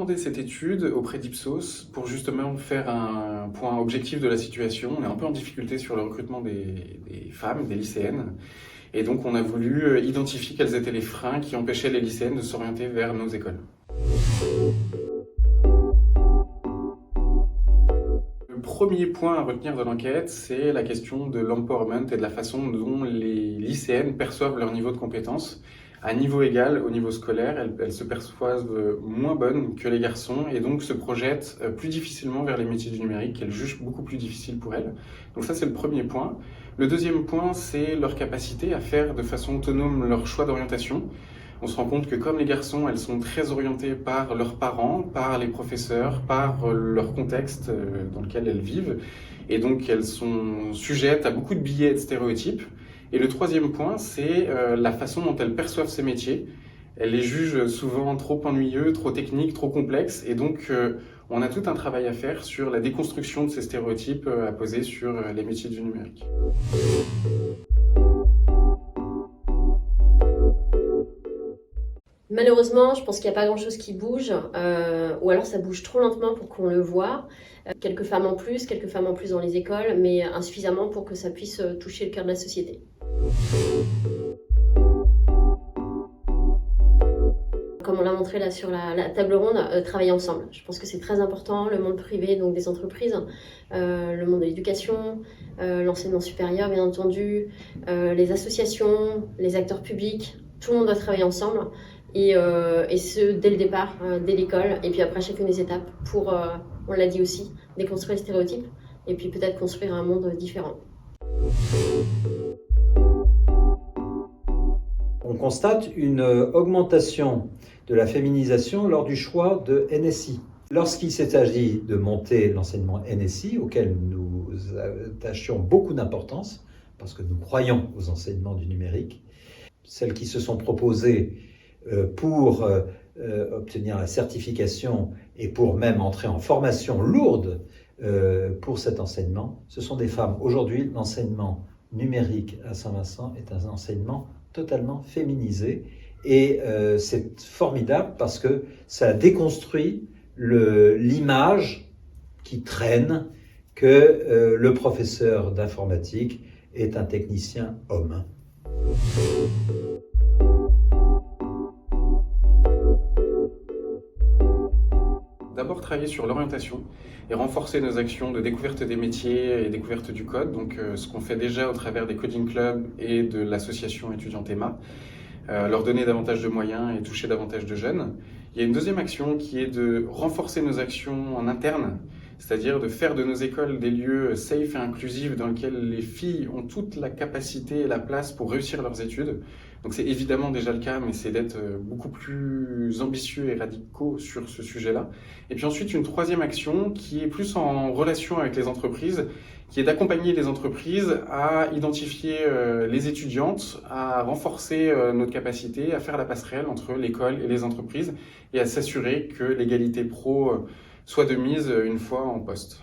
commandé cette étude auprès d'Ipsos pour justement faire un point objectif de la situation. On est un peu en difficulté sur le recrutement des femmes, des lycéennes. Et donc on a voulu identifier quels étaient les freins qui empêchaient les lycéennes de s'orienter vers nos écoles. Le premier point à retenir de l'enquête, c'est la question de l'empowerment et de la façon dont les lycéennes perçoivent leur niveau de compétence. À niveau égal, au niveau scolaire, elles se perçoivent moins bonnes que les garçons et donc se projettent plus difficilement vers les métiers du numérique qu'elles jugent beaucoup plus difficiles pour elles. Donc ça, c'est le premier point. Le deuxième point, c'est leur capacité à faire de façon autonome leur choix d'orientation. On se rend compte que comme les garçons, elles sont très orientées par leurs parents, par les professeurs, par leur contexte dans lequel elles vivent. Et donc elles sont sujettes à beaucoup de biais et de stéréotypes. Et le troisième point, c'est la façon dont elles perçoivent ces métiers. Elles les jugent souvent trop ennuyeux, trop techniques, trop complexes. Et donc on a tout un travail à faire sur la déconstruction de ces stéréotypes à poser sur les métiers du numérique. Malheureusement, je pense qu'il n'y a pas grand-chose qui bouge, ou alors ça bouge trop lentement pour qu'on le voie. Quelques femmes en plus dans les écoles, mais insuffisamment pour que ça puisse toucher le cœur de la société. Comme on l'a montré là sur la table ronde, travailler ensemble. Je pense que c'est très important, le monde privé, donc des entreprises, le monde de l'éducation, l'enseignement supérieur bien entendu, les associations, les acteurs publics, tout le monde doit travailler ensemble. Et ce, dès le départ, dès l'école, et puis après chacune des étapes pour, on l'a dit aussi, déconstruire les stéréotypes, et puis peut-être construire un monde différent. On constate une augmentation de la féminisation lors du choix de NSI. Lorsqu'il s'agit de monter l'enseignement NSI, auquel nous attachions beaucoup d'importance, parce que nous croyons aux enseignements du numérique, celles qui se sont proposées pour obtenir la certification et pour même entrer en formation lourde pour cet enseignement, ce sont des femmes. Aujourd'hui, l'enseignement numérique à Saint-Vincent est un enseignement totalement féminisé et c'est formidable parce que ça déconstruit l'image qui traîne que le professeur d'informatique est un technicien homme. D'abord travailler sur l'orientation et renforcer nos actions de découverte des métiers et découverte du code, donc ce qu'on fait déjà au travers des coding clubs et de l'association étudiante EMA, leur donner davantage de moyens et toucher davantage de jeunes. Il y a une deuxième action qui est de renforcer nos actions en interne, c'est-à-dire de faire de nos écoles des lieux safe et inclusifs dans lesquels les filles ont toute la capacité et la place pour réussir leurs études. Donc c'est évidemment déjà le cas, mais c'est d'être beaucoup plus ambitieux et radicaux sur ce sujet-là. Et puis ensuite, une troisième action qui est plus en relation avec les entreprises, qui est d'accompagner les entreprises à identifier les étudiantes, à renforcer notre capacité à faire la passerelle entre l'école et les entreprises et à s'assurer que l'égalité pro soit de mise une fois en poste.